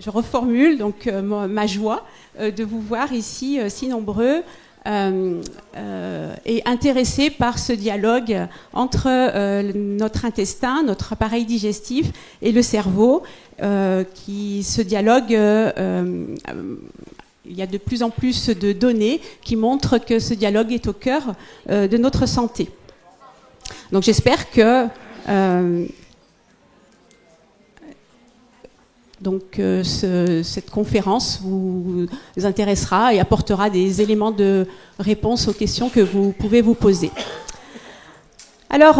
je reformule donc ma joie de vous voir ici si nombreux et intéressés par ce dialogue entre notre intestin, notre appareil digestif et le cerveau. Ce dialogue, il y a de plus en plus de données qui montrent que ce dialogue est au cœur de notre santé. Donc j'espère que cette conférence vous intéressera et apportera des éléments de réponse aux questions que vous pouvez vous poser. Alors,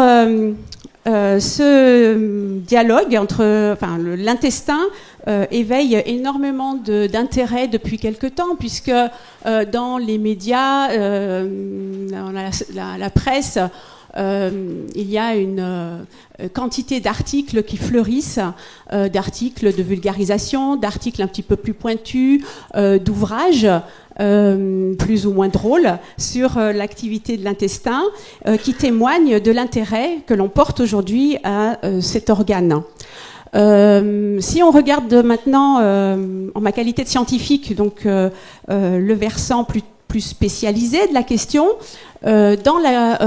ce dialogue entre l'intestin éveille énormément d'intérêt depuis quelque temps, puisque dans les médias, dans la presse, il y a une quantité d'articles qui fleurissent, d'articles de vulgarisation, d'articles un petit peu plus pointus, d'ouvrages plus ou moins drôles sur l'activité de l'intestin, qui témoignent de l'intérêt que l'on porte aujourd'hui à cet organe. Si on regarde maintenant, en ma qualité de scientifique, donc le versant plus spécialisé de la question, dans la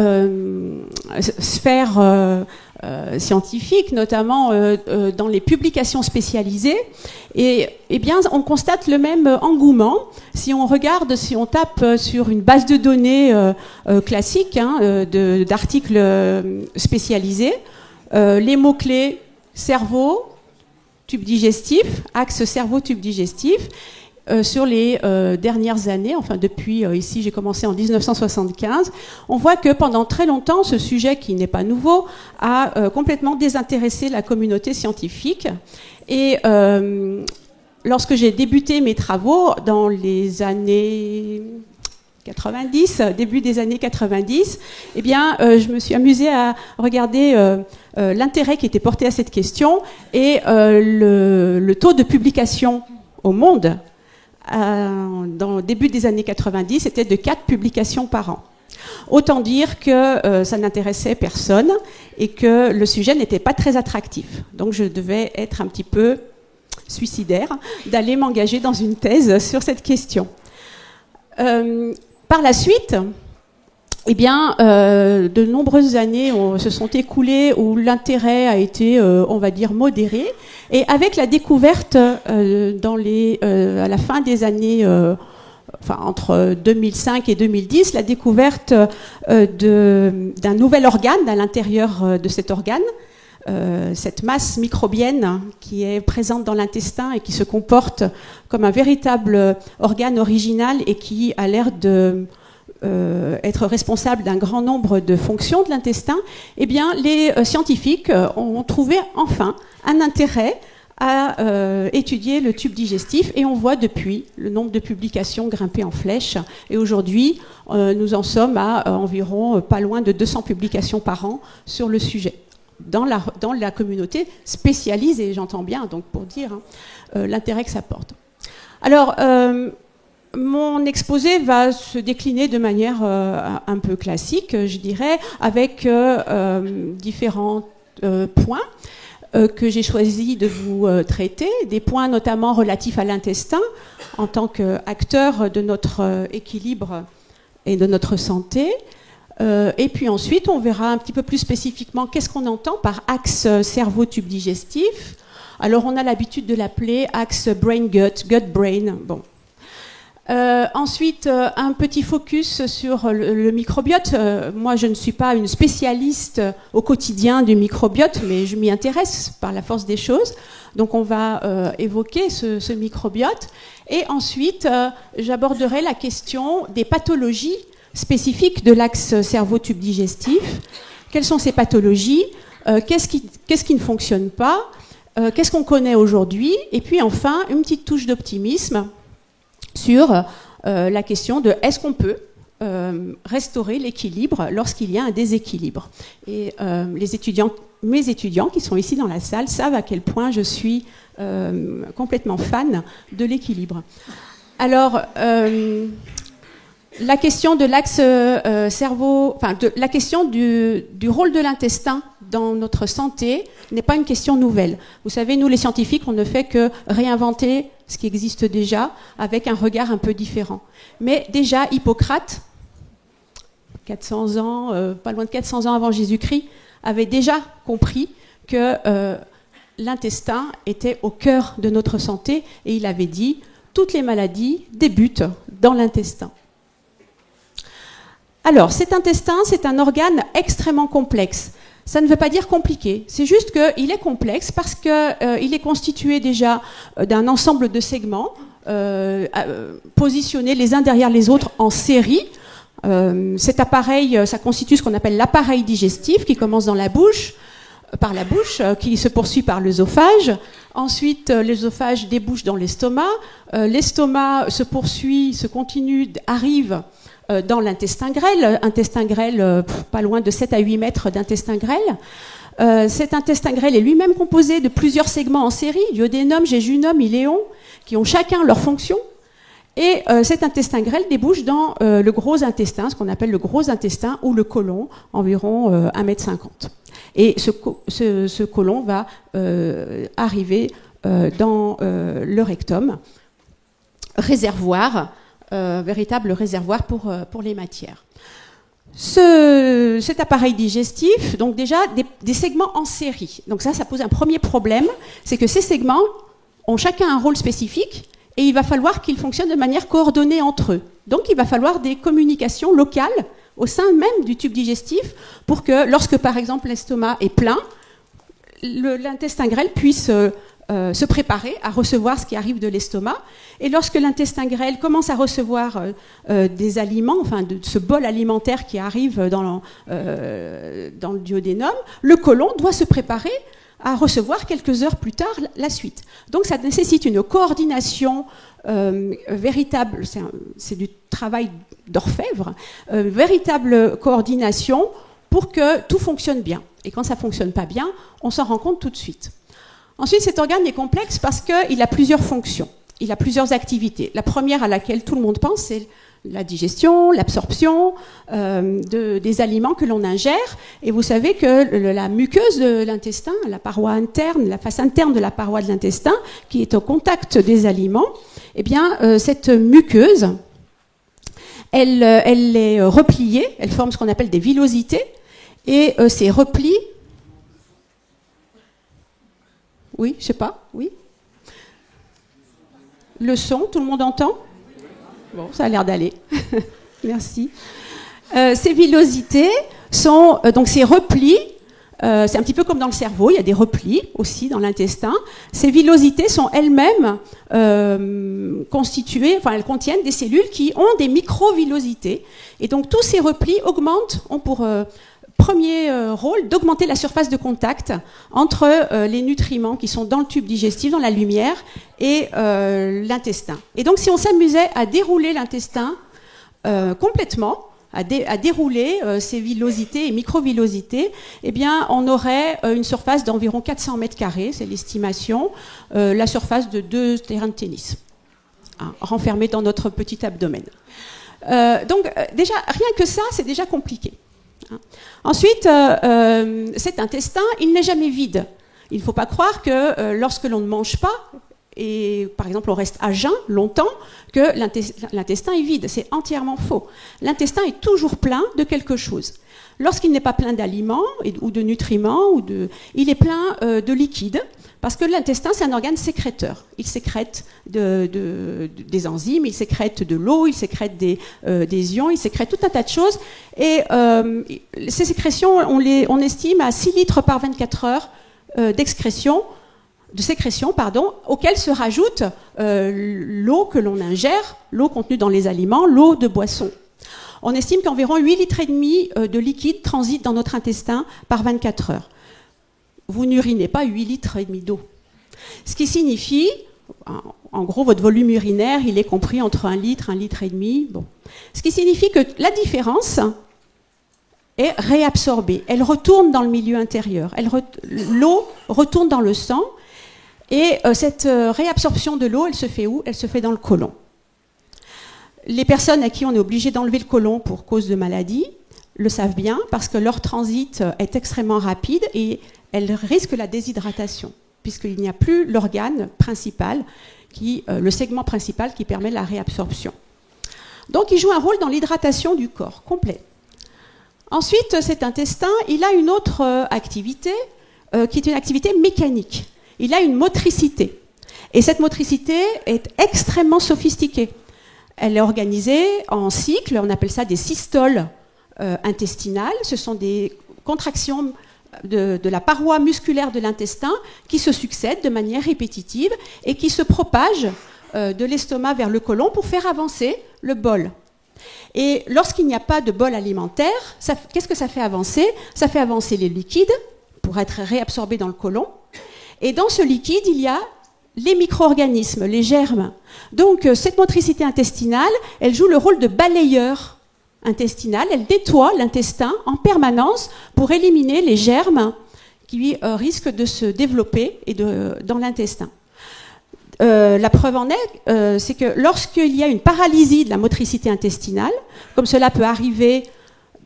sphère scientifique, notamment dans les publications spécialisées, et bien on constate le même engouement. Si on tape sur une base de données classique d'articles spécialisés, les mots-clés cerveau, tube digestif, axe cerveau-tube digestif, sur les dernières années, enfin depuis ici j'ai commencé en 1975, on voit que pendant très longtemps ce sujet qui n'est pas nouveau a complètement désintéressé la communauté scientifique. Et lorsque j'ai débuté mes travaux dans les années 90, début des années 90, eh bien, je me suis amusée à regarder l'intérêt qui était porté à cette question et le taux de publication au monde. Dans le début des années 90, c'était de 4 publications par an. Autant dire que ça n'intéressait personne et que le sujet n'était pas très attractif. Donc je devais être un petit peu suicidaire d'aller m'engager dans une thèse sur cette question. Par la suite, eh bien, de nombreuses années se sont écoulées où l'intérêt a été, on va dire, modéré. Et avec la découverte à la fin des années, entre 2005 et 2010, la découverte d'un nouvel organe à l'intérieur de cet organe, cette masse microbienne qui est présente dans l'intestin et qui se comporte comme un véritable organe original et qui a l'air de être responsable d'un grand nombre de fonctions de l'intestin, eh bien, les scientifiques ont trouvé enfin un intérêt à étudier le tube digestif et on voit depuis le nombre de publications grimper en flèche. Et aujourd'hui, nous en sommes à environ pas loin de 200 publications par an sur le sujet. Dans la communauté spécialisée, j'entends bien, donc pour dire l'intérêt que ça porte. Alors, mon exposé va se décliner de manière un peu classique, je dirais, avec différents points que j'ai choisi de vous traiter, des points notamment relatifs à l'intestin en tant qu'acteur de notre équilibre et de notre santé. Et puis ensuite, on verra un petit peu plus spécifiquement qu'est-ce qu'on entend par axe cerveau-tube digestif. Alors, on a l'habitude de l'appeler axe brain-gut, gut-brain. Bon. Ensuite, un petit focus sur le microbiote. Moi, je ne suis pas une spécialiste au quotidien du microbiote, mais je m'y intéresse par la force des choses. Donc, on va évoquer ce microbiote. Et ensuite, j'aborderai la question des pathologies spécifiques de l'axe cerveau-tube digestif. Quelles sont ces pathologies ? Qu'est-ce qui ne fonctionne pas ? Qu'est-ce qu'on connaît aujourd'hui ? Et puis enfin, une petite touche d'optimisme sur la question de est-ce qu'on peut restaurer l'équilibre lorsqu'il y a un déséquilibre. Et mes étudiants qui sont ici dans la salle savent à quel point je suis complètement fan de l'équilibre. Alors, la question de l'axe cerveau, enfin la question du rôle de l'intestin dans notre santé n'est pas une question nouvelle. Vous savez, nous les scientifiques, on ne fait que réinventer ce qui existe déjà avec un regard un peu différent. Mais déjà, Hippocrate, 400 ans, pas loin de 400 ans avant Jésus-Christ, avait déjà compris que l'intestin était au cœur de notre santé et il avait dit « toutes les maladies débutent dans l'intestin ». Alors, cet intestin, c'est un organe extrêmement complexe. Ça ne veut pas dire compliqué, c'est juste qu'il est complexe parce qu'il est constitué déjà d'un ensemble de segments positionnés les uns derrière les autres en série. Cet appareil, ça constitue ce qu'on appelle l'appareil digestif qui commence dans la bouche, par la bouche, qui se poursuit par l'œsophage. Ensuite, l'œsophage débouche dans l'estomac. L'estomac se poursuit, se continue, arrive dans l'intestin grêle. Intestin grêle, pas loin de 7 à 8 mètres d'intestin grêle. Cet intestin grêle est lui-même composé de plusieurs segments en série, duodénum, jéjunum, iléon, qui ont chacun leur fonction. Et cet intestin grêle débouche dans le gros intestin, ce qu'on appelle le gros intestin ou le côlon, environ 1,50 m. Et ce côlon va arriver dans le rectum, réservoir, véritable réservoir pour les matières. Cet appareil digestif, donc déjà des segments en série. Donc ça pose un premier problème, c'est que ces segments ont chacun un rôle spécifique et il va falloir qu'ils fonctionnent de manière coordonnée entre eux. Donc il va falloir des communications locales au sein même du tube digestif pour que lorsque par exemple l'estomac est plein, l'intestin grêle puisse se préparer à recevoir ce qui arrive de l'estomac. Et lorsque l'intestin grêle commence à recevoir des aliments, enfin de ce bol alimentaire qui arrive dans le duodénum, le côlon doit se préparer à recevoir quelques heures plus tard la suite. Donc ça nécessite une coordination véritable, c'est du travail d'orfèvre, véritable coordination pour que tout fonctionne bien. Et quand ça ne fonctionne pas bien, on s'en rend compte tout de suite. Ensuite, cet organe est complexe parce qu'il a plusieurs fonctions, il a plusieurs activités. La première à laquelle tout le monde pense, c'est la digestion, l'absorption des aliments que l'on ingère. Et vous savez que la muqueuse de l'intestin, la paroi interne, la face interne de la paroi de l'intestin, qui est au contact des aliments, eh bien, cette muqueuse, elle est repliée, elle forme ce qu'on appelle des villosités, et ces replis... Oui, je sais pas, oui. Le son, tout le monde entend ? Bon, ça a l'air d'aller. Merci. Ces villosités sont donc ces replis. C'est un petit peu comme dans le cerveau, il y a des replis aussi dans l'intestin. Ces villosités sont elles-mêmes constituées, enfin elles contiennent des cellules qui ont des microvillosités. Et donc tous ces replis ont pour premier rôle d'augmenter la surface de contact entre les nutriments qui sont dans le tube digestif, dans la lumière, et l'intestin. Et donc si on s'amusait à dérouler l'intestin complètement, à dérouler ces villosités et microvillosités, eh bien on aurait une surface d'environ 400 mètres carrés, c'est l'estimation, la surface de 2 terrains de tennis, renfermés dans notre petit abdomen. Donc déjà, rien que ça, c'est déjà compliqué. Ensuite, cet intestin, il n'est jamais vide. Il ne faut pas croire que lorsque l'on ne mange pas, et par exemple on reste à jeun longtemps, que l'intestin est vide. C'est entièrement faux. L'intestin est toujours plein de quelque chose. Lorsqu'il n'est pas plein d'aliments ou de nutriments, il est plein de liquide, parce que l'intestin, c'est un organe sécréteur. Il sécrète des enzymes, il sécrète de l'eau, il sécrète des ions, il sécrète tout un tas de choses. Et ces sécrétions, on estime à 6 litres par 24 heures de sécrétion, auxquelles se rajoute l'eau que l'on ingère, l'eau contenue dans les aliments, l'eau de boisson. On estime qu'environ 8,5 litres de liquide transitent dans notre intestin par 24 heures. Vous n'urinez pas 8,5 litres d'eau. Ce qui signifie, en gros, votre volume urinaire, il est compris entre 1 litre, 1,5 litre. Bon. Ce qui signifie que la différence est réabsorbée. Elle retourne dans le milieu intérieur. L'eau retourne dans le sang. Et cette réabsorption de l'eau, elle se fait où ? Elle se fait dans le côlon. Les personnes à qui on est obligé d'enlever le côlon pour cause de maladie le savent bien parce que leur transit est extrêmement rapide et elles risquent la déshydratation, puisqu'il n'y a plus l'organe principal, le segment principal qui permet la réabsorption. Donc il joue un rôle dans l'hydratation du corps complet. Ensuite, cet intestin, il a une autre activité qui est une activité mécanique. Il a une motricité. Et cette motricité est extrêmement sophistiquée. Elle est organisée en cycles, on appelle ça des systoles intestinales. Ce sont des contractions de la paroi musculaire de l'intestin qui se succèdent de manière répétitive et qui se propagent de l'estomac vers le côlon pour faire avancer le bol. Et lorsqu'il n'y a pas de bol alimentaire, qu'est-ce que ça fait avancer? Ça fait avancer les liquides pour être réabsorbés dans le côlon. Et dans ce liquide, il y a les micro-organismes, les germes. Donc cette motricité intestinale, elle joue le rôle de balayeur intestinal. Elle nettoie l'intestin en permanence pour éliminer les germes qui risquent de se développer dans l'intestin. La preuve en est, c'est que lorsqu'il y a une paralysie de la motricité intestinale, comme cela peut arriver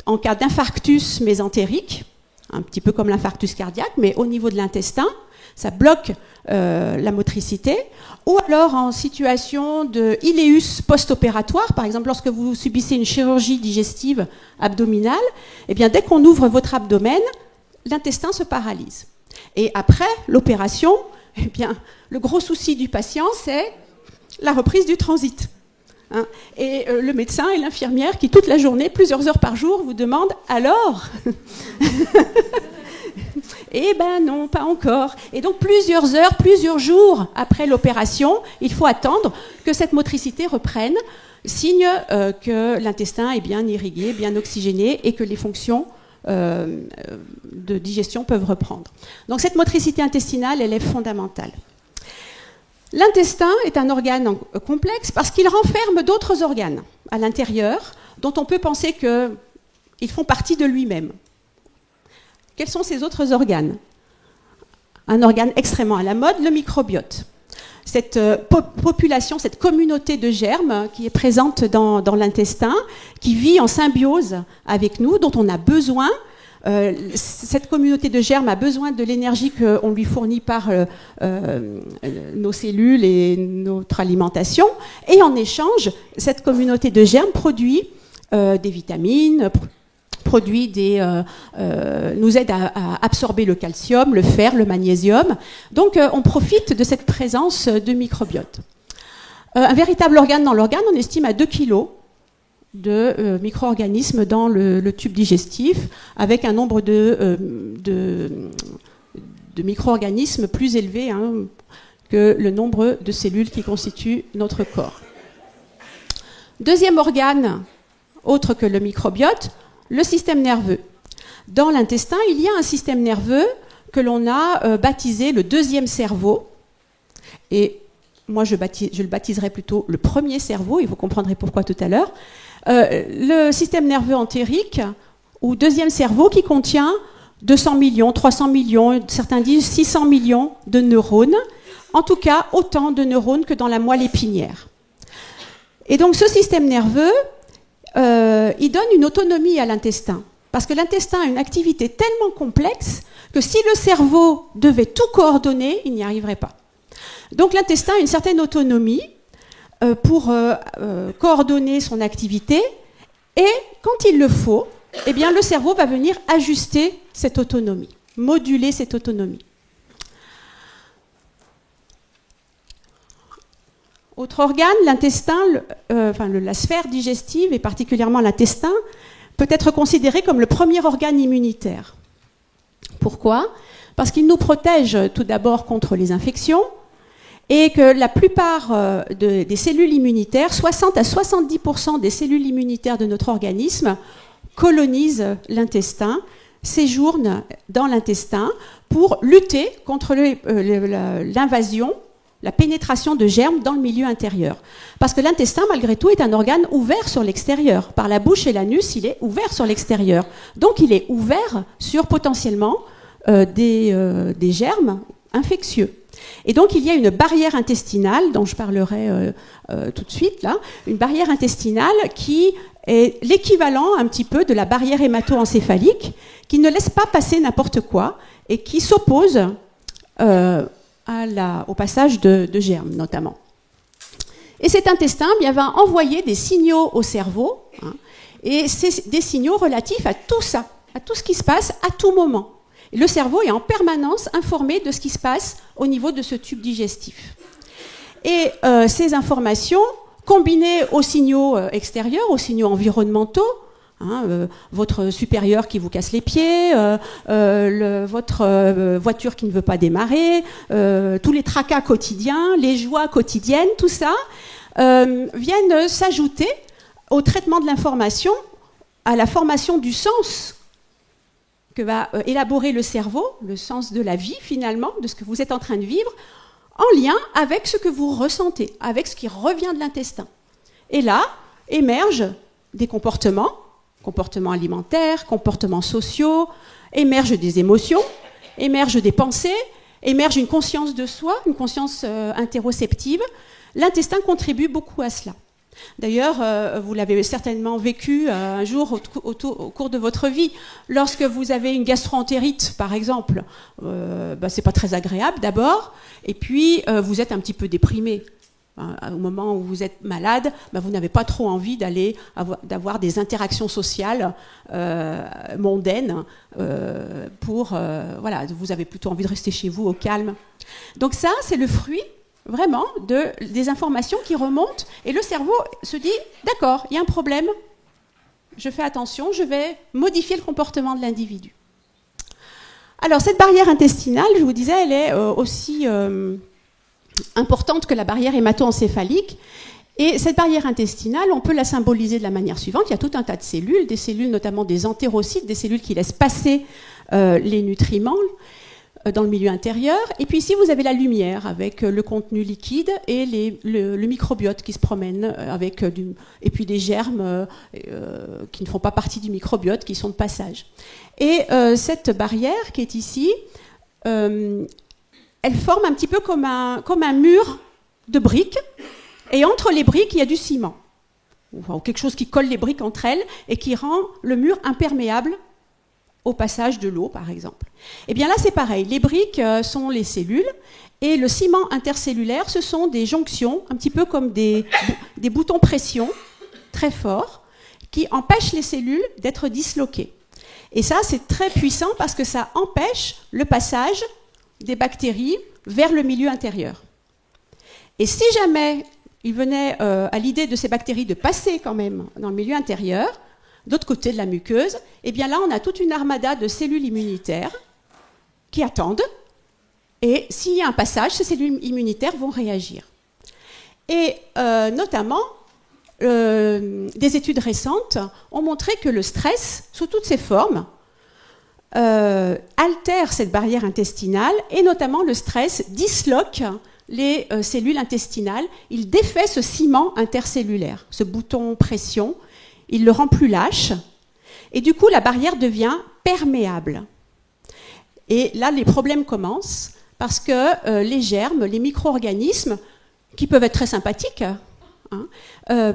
en cas d'infarctus mésentérique, un petit peu comme l'infarctus cardiaque, mais au niveau de l'intestin, ça bloque la motricité, ou alors en situation de iléus post-opératoire, par exemple lorsque vous subissez une chirurgie digestive abdominale, eh bien, dès qu'on ouvre votre abdomen, l'intestin se paralyse. Et après l'opération, eh bien, le gros souci du patient, c'est la reprise du transit. Hein, et le médecin et l'infirmière qui, toute la journée, plusieurs heures par jour, vous demandent « alors ?» Eh ben non, pas encore. Et donc plusieurs heures, plusieurs jours après l'opération, il faut attendre que cette motricité reprenne, signe que l'intestin est bien irrigué, bien oxygéné et que les fonctions de digestion peuvent reprendre. Donc cette motricité intestinale, elle est fondamentale. L'intestin est un organe complexe parce qu'il renferme d'autres organes à l'intérieur dont on peut penser qu'ils font partie de lui-même. Quels sont ces autres organes? Un organe extrêmement à la mode, le microbiote. Cette population, cette communauté de germes qui est présente dans l'intestin, qui vit en symbiose avec nous, dont on a besoin. Cette communauté de germes a besoin de l'énergie qu'on lui fournit par nos cellules et notre alimentation. Et en échange, cette communauté de germes produit des vitamines, nous aide à absorber le calcium, le fer, le magnésium. Donc on profite de cette présence de microbiote. Un véritable organe dans l'organe, on estime à 2 kilos de micro-organismes dans le tube digestif, avec un nombre de micro-organismes plus élevé que le nombre de cellules qui constituent notre corps. Deuxième organe, autre que le microbiote, le système nerveux. Dans l'intestin, il y a un système nerveux que l'on a baptisé le deuxième cerveau. Et moi, je le baptiserai plutôt le premier cerveau, et vous comprendrez pourquoi tout à l'heure. Le système nerveux entérique, ou deuxième cerveau, qui contient 200 millions, 300 millions, certains disent 600 millions de neurones. En tout cas, autant de neurones que dans la moelle épinière. Et donc, ce système nerveux, il donne une autonomie à l'intestin. Parce que l'intestin a une activité tellement complexe que si le cerveau devait tout coordonner, il n'y arriverait pas. Donc l'intestin a une certaine autonomie pour coordonner son activité et quand il le faut, eh bien, le cerveau va venir ajuster cette autonomie, moduler cette autonomie. Autre organe, l'intestin, la sphère digestive et particulièrement l'intestin peut être considéré comme le premier organe immunitaire. Pourquoi? Parce qu'il nous protège tout d'abord contre les infections et que la plupart des cellules immunitaires, 60 à 70% des cellules immunitaires de notre organisme colonisent l'intestin, séjournent dans l'intestin pour lutter contre l'invasion, la pénétration de germes dans le milieu intérieur. Parce que l'intestin, malgré tout, est un organe ouvert sur l'extérieur. Par la bouche et l'anus, il est ouvert sur l'extérieur. Donc il est ouvert sur potentiellement des germes infectieux. Et donc il y a une barrière intestinale, dont je parlerai tout de suite, là, une barrière intestinale qui est l'équivalent un petit peu de la barrière hémato-encéphalique, qui ne laisse pas passer n'importe quoi et qui s'oppose au passage de germes notamment. Et cet intestin va envoyer des signaux au cerveau, hein, et c'est des signaux relatifs à tout ça, à tout ce qui se passe à tout moment. Et le cerveau est en permanence informé de ce qui se passe au niveau de ce tube digestif. Et ces informations, combinées aux signaux extérieurs, aux signaux environnementaux, hein, votre supérieur qui vous casse les pieds, votre voiture qui ne veut pas démarrer, tous les tracas quotidiens, les joies quotidiennes, tout ça, viennent s'ajouter au traitement de l'information, à la formation du sens que va élaborer le cerveau, le sens de la vie finalement, de ce que vous êtes en train de vivre, en lien avec ce que vous ressentez, avec ce qui revient de l'intestin. Et là, émergent des comportements alimentaires, comportements sociaux, émergent des émotions, émergent des pensées, émerge une conscience de soi, une conscience interoceptive. L'intestin contribue beaucoup à cela. D'ailleurs, vous l'avez certainement vécu un jour au cours de votre vie. Lorsque vous avez une gastro-entérite, par exemple, c'est pas très agréable d'abord, et puis vous êtes un petit peu déprimé. Au moment où vous êtes malade, vous n'avez pas trop envie d'avoir des interactions sociales mondaines. Vous avez plutôt envie de rester chez vous au calme. Donc ça, c'est le fruit vraiment des informations qui remontent, et le cerveau se dit d'accord, il y a un problème, je fais attention, je vais modifier le comportement de l'individu. Alors cette barrière intestinale, je vous disais, elle est aussi importante que la barrière hémato-encéphalique, et cette barrière intestinale, on peut la symboliser de la manière suivante. Il y a tout un tas de cellules, des cellules notamment des entérocytes, des cellules qui laissent passer les nutriments dans le milieu intérieur. Et puis ici, vous avez la lumière avec le contenu liquide et le microbiote qui se promène et puis des germes qui ne font pas partie du microbiote, qui sont de passage. Et cette barrière qui est ici, elle forme un petit peu comme un mur de briques. Et entre les briques, il y a du ciment. Ou quelque chose qui colle les briques entre elles et qui rend le mur imperméable au passage de l'eau, par exemple. Et bien là, c'est pareil. Les briques sont les cellules, et le ciment intercellulaire, ce sont des jonctions, un petit peu comme des boutons pression, très forts, qui empêchent les cellules d'être disloquées. Et ça, c'est très puissant parce que ça empêche le passage des bactéries vers le milieu intérieur. Et si jamais il venait à l'idée de ces bactéries de passer quand même dans le milieu intérieur, d'autre côté de la muqueuse, eh bien là, on a toute une armada de cellules immunitaires qui attendent, et s'il y a un passage, ces cellules immunitaires vont réagir. Et notamment, des études récentes ont montré que le stress, sous toutes ses formes, altère cette barrière intestinale, et notamment le stress disloque les cellules intestinales. Il défait ce ciment intercellulaire, ce bouton pression. Il le rend plus lâche, et du coup, la barrière devient perméable. Et là, les problèmes commencent, parce que les germes, les micro-organismes, qui peuvent être très sympathiques,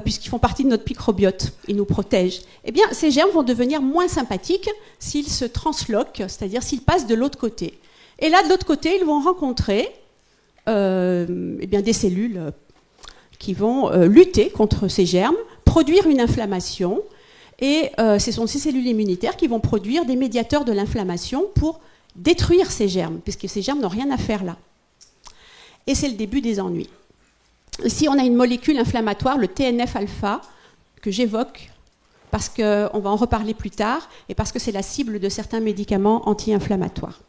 puisqu'ils font partie de notre microbiote, ils nous protègent, eh bien, ces germes vont devenir moins sympathiques s'ils se transloquent, c'est-à-dire s'ils passent de l'autre côté. Et là, de l'autre côté, ils vont rencontrer des cellules qui vont lutter contre ces germes, produire une inflammation, et ce sont ces cellules immunitaires qui vont produire des médiateurs de l'inflammation pour détruire ces germes, puisque ces germes n'ont rien à faire là. Et c'est le début des ennuis. Ici, on a une molécule inflammatoire, le TNF-alpha, que j'évoque, parce qu'on va en reparler plus tard, et parce que c'est la cible de certains médicaments anti-inflammatoires.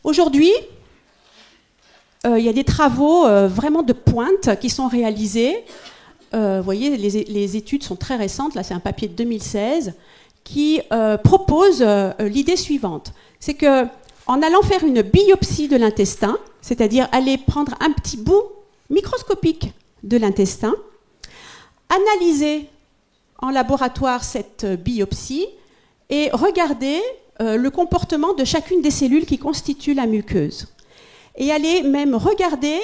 Aujourd'hui, il y a des travaux vraiment de pointe qui sont réalisés. Vous voyez, les études sont très récentes. Là, c'est un papier de 2016 qui propose l'idée suivante. C'est qu'en allant faire une biopsie de l'intestin, c'est-à-dire aller prendre un petit bout microscopique de l'intestin, analyser en laboratoire cette biopsie et regarder le comportement de chacune des cellules qui constituent la muqueuse. Et aller même regarder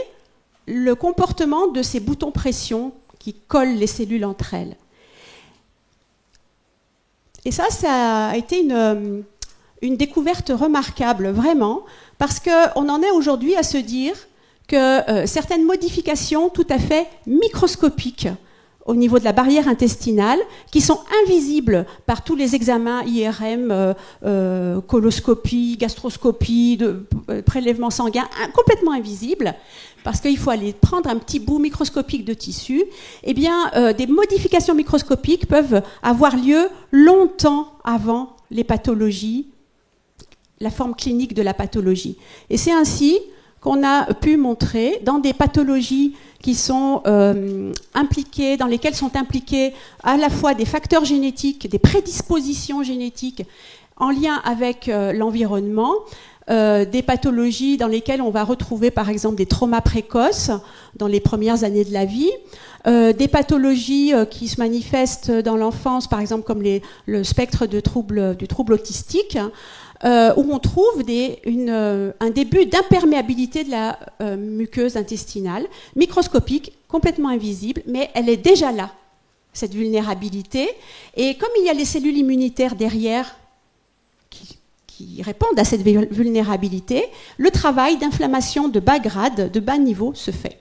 le comportement de ces boutons pression qui collent les cellules entre elles. Et ça a été une découverte remarquable, vraiment, parce qu'on en est aujourd'hui à se dire que certaines modifications tout à fait microscopiques au niveau de la barrière intestinale, qui sont invisibles par tous les examens IRM, coloscopie, gastroscopie, prélèvement sanguin, complètement invisibles, parce qu'il faut aller prendre un petit bout microscopique de tissu, eh bien, des modifications microscopiques peuvent avoir lieu longtemps avant les pathologies, la forme clinique de la pathologie. Et c'est ainsi qu'on a pu montrer dans des pathologies qui sont impliquées, dans lesquelles sont impliqués à la fois des facteurs génétiques, des prédispositions génétiques en lien avec l'environnement, des pathologies dans lesquelles on va retrouver par exemple des traumas précoces dans les premières années de la vie, des pathologies qui se manifestent dans l'enfance, par exemple comme le spectre du trouble autistique, où on trouve un début d'imperméabilité de la muqueuse intestinale, microscopique, complètement invisible, mais elle est déjà là, cette vulnérabilité. Et comme il y a les cellules immunitaires derrière qui répondent à cette vulnérabilité, le travail d'inflammation de bas grade, de bas niveau, se fait.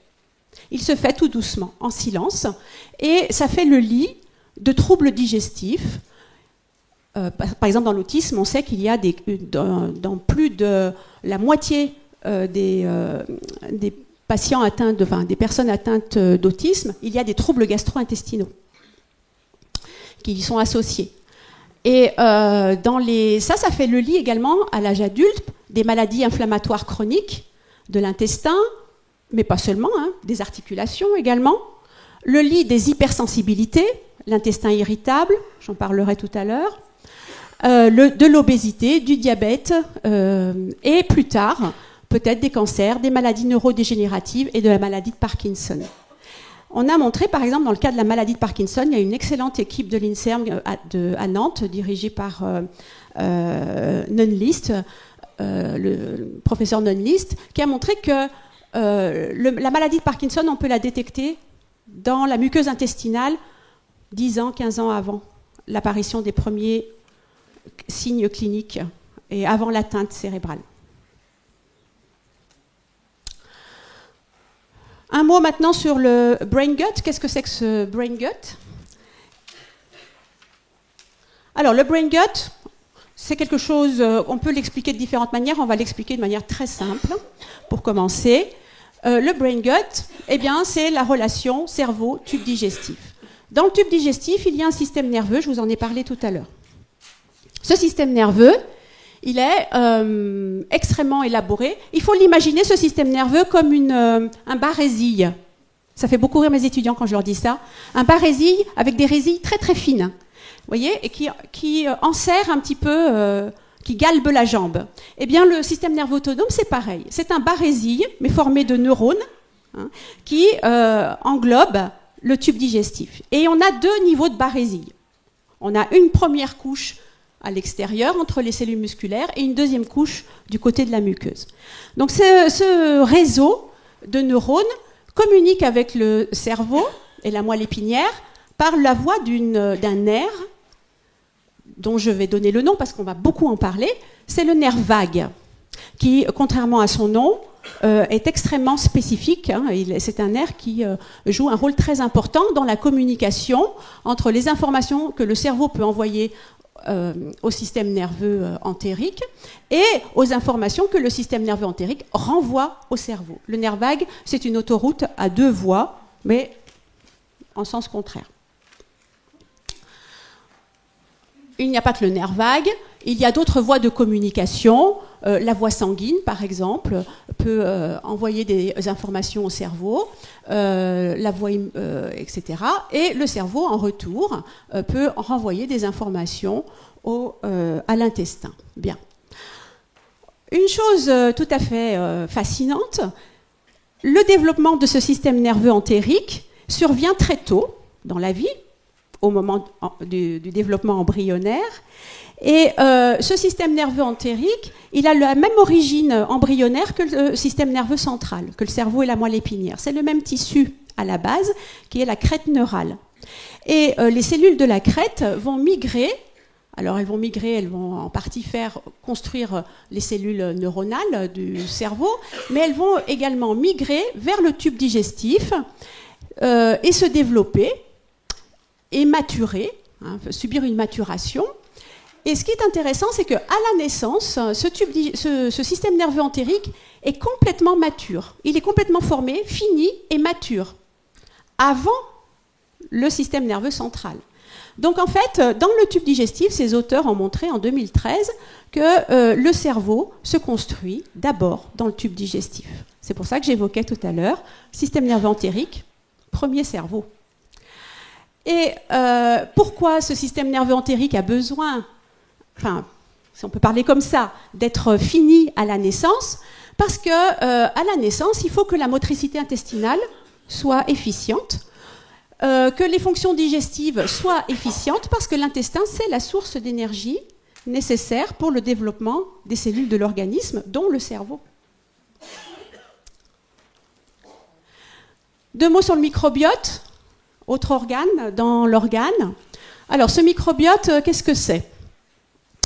Il se fait tout doucement, en silence, et ça fait le lit de troubles digestifs. Par exemple, dans l'autisme, on sait qu'il y a dans plus de la moitié des patients atteints, des personnes atteintes d'autisme, il y a des troubles gastro-intestinaux qui y sont associés. Et ça fait le lit également à l'âge adulte des maladies inflammatoires chroniques de l'intestin, mais pas seulement, des articulations également. Le lit des hypersensibilités, l'intestin irritable, j'en parlerai tout à l'heure. De l'obésité, du diabète et plus tard, peut-être des cancers, des maladies neurodégénératives et de la maladie de Parkinson. On a montré, par exemple, dans le cas de la maladie de Parkinson, il y a une excellente équipe de l'INSERM à Nantes, dirigée par Nunlist, le professeur Nunlist, qui a montré que la maladie de Parkinson, on peut la détecter dans la muqueuse intestinale 10 ans, 15 ans avant l'apparition des premiers signes cliniques et avant l'atteinte cérébrale. Un mot maintenant sur le brain gut. Qu'est-ce que c'est que ce brain gut? Alors, le brain gut, c'est quelque chose, on peut l'expliquer de différentes manières. On va l'expliquer de manière très simple, pour commencer. Le brain gut, eh bien, c'est la relation cerveau-tube digestif. Dans le tube digestif, il y a un système nerveux, je vous en ai parlé tout à l'heure. Ce système nerveux, il est extrêmement élaboré. Il faut l'imaginer, ce système nerveux, comme un bar-résille. Ça fait beaucoup rire mes étudiants quand je leur dis ça. Un bar-résille avec des résilles très très fines, vous voyez, et qui enserre un petit peu, qui galbe la jambe. Eh bien, le système nerveux autonome, c'est pareil. C'est un bar-résille, mais formé de neurones, qui englobe le tube digestif. Et on a deux niveaux de bar-résille. On a une première couche à l'extérieur, entre les cellules musculaires, et une deuxième couche du côté de la muqueuse. Donc ce réseau de neurones communique avec le cerveau et la moelle épinière par la voie d'un nerf, dont je vais donner le nom parce qu'on va beaucoup en parler, c'est le nerf vague, qui, contrairement à son nom, est extrêmement spécifique. C'est un nerf qui joue un rôle très important dans la communication entre les informations que le cerveau peut envoyer au système nerveux entérique et aux informations que le système nerveux entérique renvoie au cerveau. Le nerf vague, c'est une autoroute à deux voies, mais en sens contraire. Il n'y a pas que le nerf vague, il y a d'autres voies de communication. La voie sanguine, par exemple, peut envoyer des informations au cerveau, la voie, etc. Et le cerveau, en retour, peut renvoyer des informations à l'intestin. Bien. Une chose tout à fait fascinante, le développement de ce système nerveux entérique survient très tôt dans la vie, au moment du développement embryonnaire. Et ce système nerveux entérique, il a la même origine embryonnaire que le système nerveux central, que le cerveau et la moelle épinière. C'est le même tissu à la base, qui est la crête neurale. Et les cellules de la crête vont migrer. Alors elles vont en partie faire construire les cellules neuronales du cerveau, mais elles vont également migrer vers le tube digestif et se développer et maturer, subir une maturation. Et ce qui est intéressant, c'est qu'à la naissance, ce système nerveux entérique est complètement mature. Il est complètement formé, fini et mature, avant le système nerveux central. Donc en fait, dans le tube digestif, ces auteurs ont montré en 2013 que le cerveau se construit d'abord dans le tube digestif. C'est pour ça que j'évoquais tout à l'heure, système nerveux entérique, premier cerveau. Et pourquoi ce système nerveux entérique a besoin, enfin, si on peut parler comme ça, d'être fini à la naissance? Parce que à la naissance, il faut que la motricité intestinale soit efficiente, que les fonctions digestives soient efficientes, parce que l'intestin, c'est la source d'énergie nécessaire pour le développement des cellules de l'organisme, dont le cerveau. 2 mots sur le microbiote, autre organe dans l'organe. Alors, ce microbiote, qu'est-ce que c'est?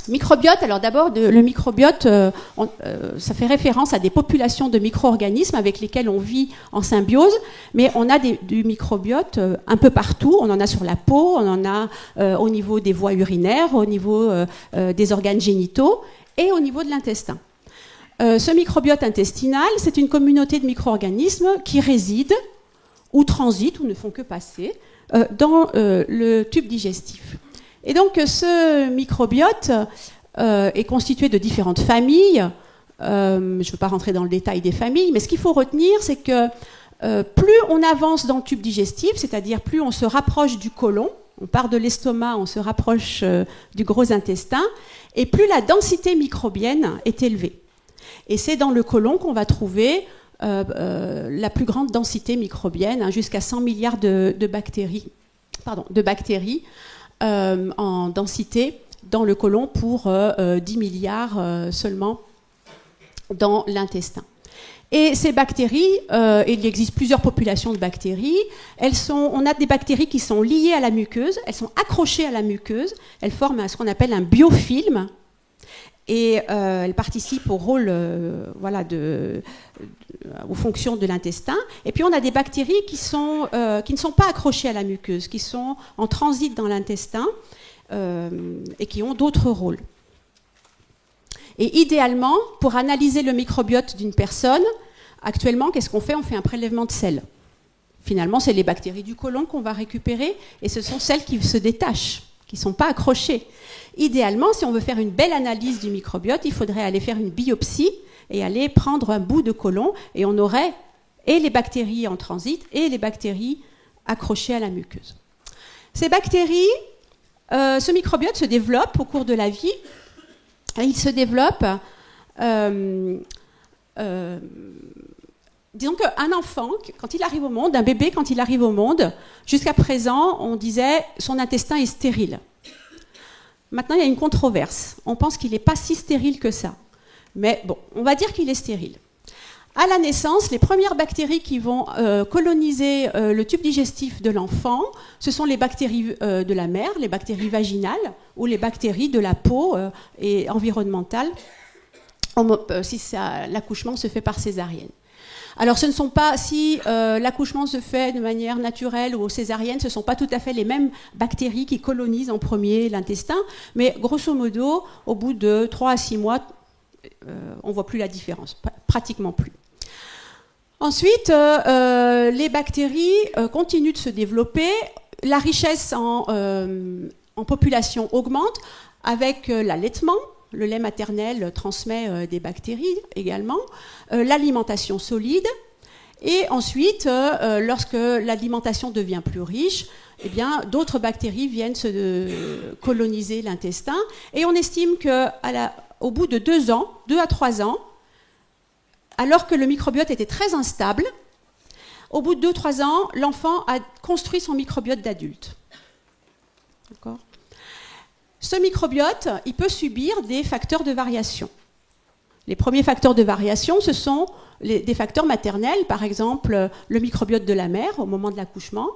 Microbiote, alors d'abord, le microbiote, ça fait référence à des populations de micro-organismes avec lesquels on vit en symbiose, mais on a du microbiote un peu partout. On en a sur la peau, on en a au niveau des voies urinaires, au niveau des organes génitaux et au niveau de l'intestin. Ce microbiote intestinal, c'est une communauté de micro-organismes qui résident ou transitent ou ne font que passer dans le tube digestif. Et donc ce microbiote est constitué de différentes familles. Je ne veux pas rentrer dans le détail des familles, mais ce qu'il faut retenir, c'est que plus on avance dans le tube digestif, c'est-à-dire plus on se rapproche du côlon, on part de l'estomac, on se rapproche du gros intestin, et plus la densité microbienne est élevée. Et c'est dans le côlon qu'on va trouver la plus grande densité microbienne, jusqu'à 100 milliards de bactéries en densité dans le côlon pour 10 milliards seulement dans l'intestin. Et ces bactéries, il existe plusieurs populations de bactéries. On a des bactéries qui sont liées à la muqueuse, elles sont accrochées à la muqueuse, elles forment ce qu'on appelle un biofilm. Et elles participent au rôle, aux fonctions de l'intestin. Et puis on a des bactéries qui ne sont pas accrochées à la muqueuse, qui sont en transit dans l'intestin et qui ont d'autres rôles. Et idéalement, pour analyser le microbiote d'une personne, actuellement, qu'est-ce qu'on fait? On fait un prélèvement de sel. Finalement, c'est les bactéries du côlon qu'on va récupérer, et ce sont celles qui se détachent, qui ne sont pas accrochées. Idéalement, si on veut faire une belle analyse du microbiote, il faudrait aller faire une biopsie et aller prendre un bout de côlon, et on aurait et les bactéries en transit et les bactéries accrochées à la muqueuse. Ces bactéries, ce microbiote se développe au cours de la vie. Et il se développe, disons qu'un enfant, quand il arrive au monde, un bébé, quand il arrive au monde, jusqu'à présent, on disait son intestin est stérile. Maintenant, il y a une controverse. On pense qu'il n'est pas si stérile que ça. Mais bon, on va dire qu'il est stérile. À la naissance, les premières bactéries qui vont coloniser le tube digestif de l'enfant, ce sont les bactéries de la mère, les bactéries vaginales ou les bactéries de la peau et environnementales, si l'accouchement se fait par césarienne. Alors ce ne sont pas, si l'accouchement se fait de manière naturelle ou césarienne, ce ne sont pas tout à fait les mêmes bactéries qui colonisent en premier l'intestin, mais grosso modo, au bout de 3 à 6 mois, on ne voit plus la différence, pratiquement plus. Ensuite, les bactéries continuent de se développer, la richesse en population augmente avec l'allaitement. Le lait maternel transmet des bactéries également, l'alimentation solide, et ensuite, lorsque l'alimentation devient plus riche, eh bien, d'autres bactéries viennent se coloniser l'intestin, et on estime qu'au bout de 2 à 3 ans, alors que le microbiote était très instable, au bout de 2-3 ans, l'enfant a construit son microbiote d'adulte. D'accord ? Ce microbiote, il peut subir des facteurs de variation. Les premiers facteurs de variation, ce sont des facteurs maternels, par exemple le microbiote de la mère au moment de l'accouchement.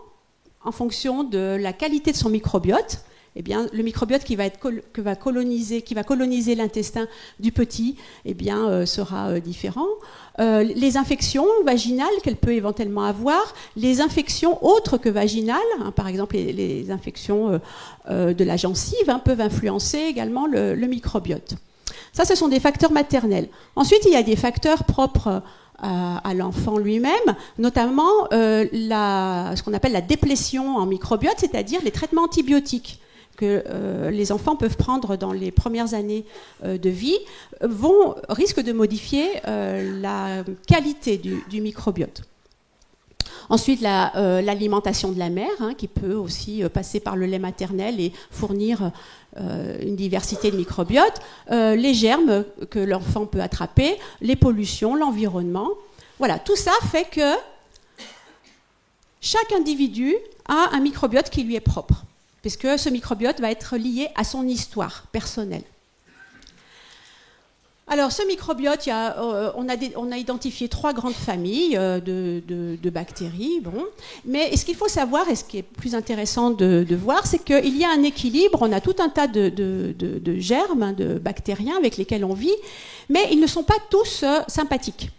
En fonction de la qualité de son microbiote, eh bien, le microbiote qui va coloniser l'intestin du petit, eh bien, sera différent. Les infections vaginales qu'elle peut éventuellement avoir, les infections autres que vaginales, hein, par exemple les infections de la gencive, hein, peuvent influencer également le microbiote. Ça, ce sont des facteurs maternels. Ensuite, il y a des facteurs propres à l'enfant lui-même, notamment ce qu'on appelle la déplétion en microbiote, c'est-à-dire les traitements antibiotiques que les enfants peuvent prendre dans les premières années de vie, risquent de modifier la qualité du microbiote. Ensuite, l'alimentation de la mère, hein, qui peut aussi passer par le lait maternel et fournir une diversité de microbiotes, les germes que l'enfant peut attraper, les pollutions, l'environnement. Voilà, tout ça fait que chaque individu a un microbiote qui lui est propre, puisque ce microbiote va être lié à son histoire personnelle. Alors, ce microbiote, on a identifié 3 grandes familles de bactéries. Bon. Mais ce qu'il faut savoir, et ce qui est plus intéressant de voir, c'est qu'il y a un équilibre. On a tout un tas de germes, hein, de bactériens avec lesquels on vit, mais ils ne sont pas tous sympathiques.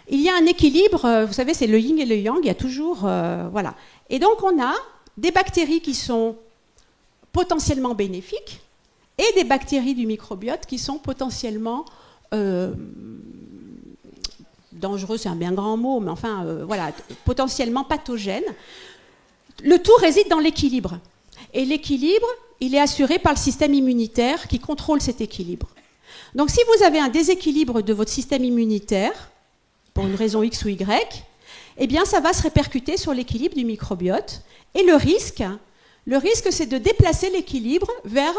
Il y a un équilibre, vous savez, c'est le yin et le yang, il y a toujours... voilà. Et donc, on a des bactéries qui sont potentiellement bénéfiques, et des bactéries du microbiote qui sont potentiellement dangereuses, c'est un bien grand mot, mais enfin, voilà, potentiellement pathogènes. Le tout réside dans l'équilibre. Et l'équilibre, il est assuré par le système immunitaire qui contrôle cet équilibre. Donc, si vous avez un déséquilibre de votre système immunitaire, pour une raison X ou Y, eh bien, ça va se répercuter sur l'équilibre du microbiote. Et le risque, c'est de déplacer l'équilibre vers...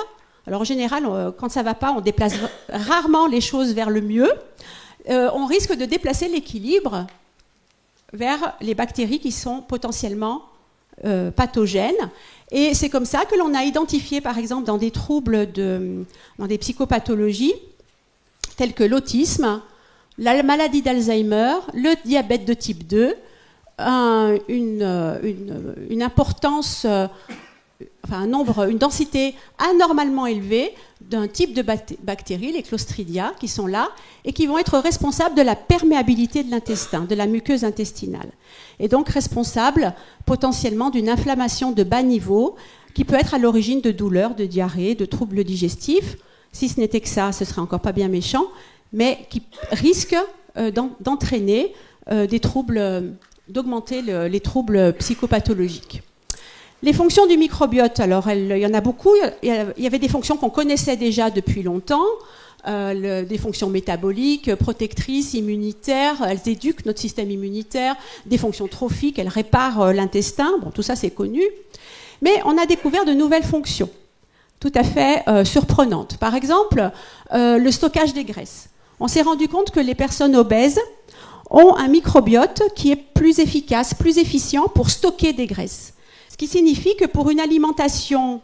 Alors en général, quand ça ne va pas, on déplace rarement les choses vers le mieux. On risque de déplacer l'équilibre vers les bactéries qui sont potentiellement pathogènes. Et c'est comme ça que l'on a identifié, par exemple, dans des troubles, dans des psychopathologies, telles que l'autisme, la maladie d'Alzheimer, le diabète de type 2, une importance... une densité anormalement élevée d'un type de bactéries, les Clostridia, qui sont là et qui vont être responsables de la perméabilité de l'intestin, de la muqueuse intestinale. Et donc responsables potentiellement d'une inflammation de bas niveau qui peut être à l'origine de douleurs, de diarrhées, de troubles digestifs. Si ce n'était que ça, ce serait encore pas bien méchant, mais qui risque d'entraîner des troubles, d'augmenter les troubles psychopathologiques. Les fonctions du microbiote, alors il y en a beaucoup. Il y avait des fonctions qu'on connaissait déjà depuis longtemps, des fonctions métaboliques, protectrices, immunitaires. Elles éduquent notre système immunitaire, des fonctions trophiques, elles réparent l'intestin. Bon, tout ça c'est connu. Mais on a découvert de nouvelles fonctions, tout à fait surprenantes. Par exemple, le stockage des graisses. On s'est rendu compte que les personnes obèses ont un microbiote qui est plus efficace, plus efficient pour stocker des graisses. Ce qui signifie que pour une alimentation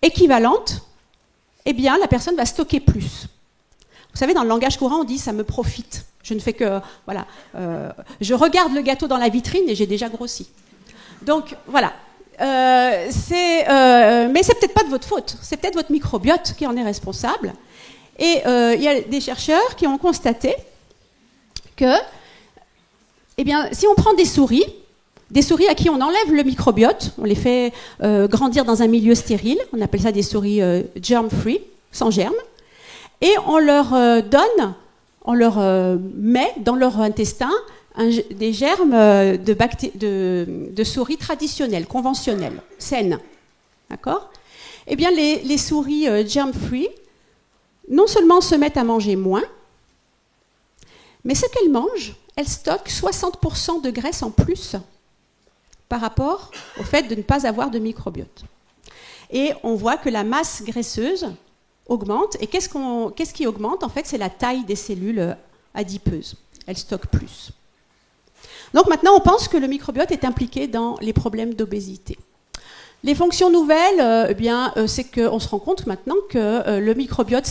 équivalente, eh bien, la personne va stocker plus. Vous savez, dans le langage courant, on dit « ça me profite ». Je ne fais que... Voilà. Je regarde le gâteau dans la vitrine et j'ai déjà grossi. Donc, voilà. Mais c'est peut-être pas de votre faute. C'est peut-être votre microbiote qui en est responsable. Et il y a des chercheurs qui ont constaté que, eh bien, si on prend des souris à qui on enlève le microbiote, on les fait grandir dans un milieu stérile, on appelle ça des souris germ-free, sans germes, et on leur met dans leur intestin des germes de souris traditionnelles, conventionnelles, saines. D'accord ? Eh bien, les souris germ-free, non seulement se mettent à manger moins, mais ce qu'elles mangent, elles stockent 60% de graisse en plus par rapport au fait de ne pas avoir de microbiote. Et on voit que la masse graisseuse augmente. Et qu'est-ce qui augmente ? En fait, c'est la taille des cellules adipeuses. Elles stockent plus. Donc maintenant, on pense que le microbiote est impliqué dans les problèmes d'obésité. Les fonctions nouvelles, c'est qu'on se rend compte maintenant que le microbiote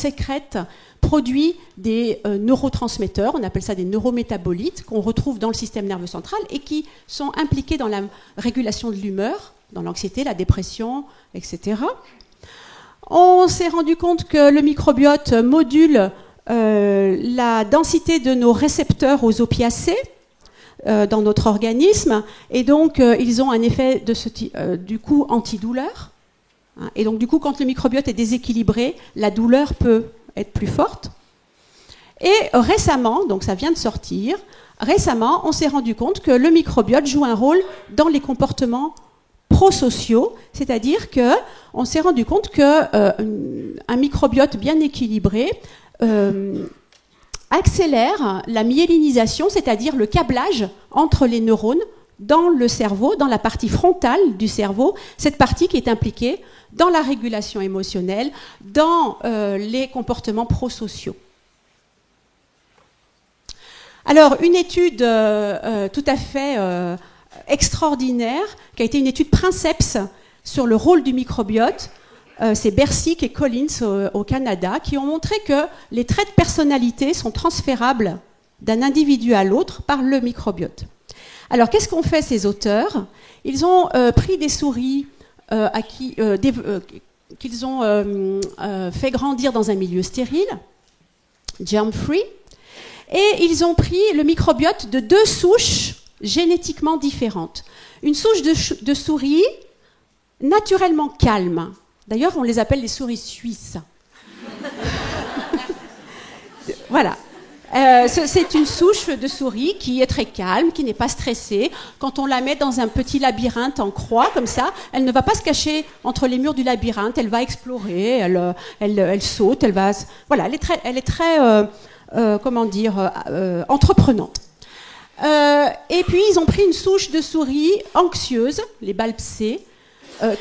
produit des neurotransmetteurs, on appelle ça des neurométabolites, qu'on retrouve dans le système nerveux central et qui sont impliqués dans la régulation de l'humeur, dans l'anxiété, la dépression, etc. On s'est rendu compte que le microbiote module la densité de nos récepteurs aux opiacés dans notre organisme, et donc ils ont un effet du coup antidouleur. Et donc du coup, quand le microbiote est déséquilibré, la douleur peut être plus forte. Et récemment, donc ça vient de sortir, récemment, on s'est rendu compte que le microbiote joue un rôle dans les comportements prosociaux, c'est-à-dire qu'on s'est rendu compte qu'un microbiote bien équilibré accélère la myélinisation, c'est-à-dire le câblage entre les neurones dans le cerveau, dans la partie frontale du cerveau, cette partie qui est impliquée dans la régulation émotionnelle, dans les comportements prosociaux. Alors, une étude tout à fait extraordinaire, qui a été une étude Princeps sur le rôle du microbiote, c'est Bersic et Collins au Canada, qui ont montré que les traits de personnalité sont transférables d'un individu à l'autre par le microbiote. Alors, qu'est-ce qu'ont fait ces auteurs? Ils ont pris des souris qu'ils ont fait grandir dans un milieu stérile, germ-free, et ils ont pris le microbiote de 2 souches génétiquement différentes. Une souche de souris naturellement calme. D'ailleurs, on les appelle les souris suisses. Voilà. C'est une souche de souris qui est très calme, qui n'est pas stressée. Quand on la met dans un petit labyrinthe en croix, comme ça, elle ne va pas se cacher entre les murs du labyrinthe, elle va explorer, elle saute, elle va... Voilà, elle est très entreprenante. Et puis, ils ont pris une souche de souris anxieuses, les balpsées,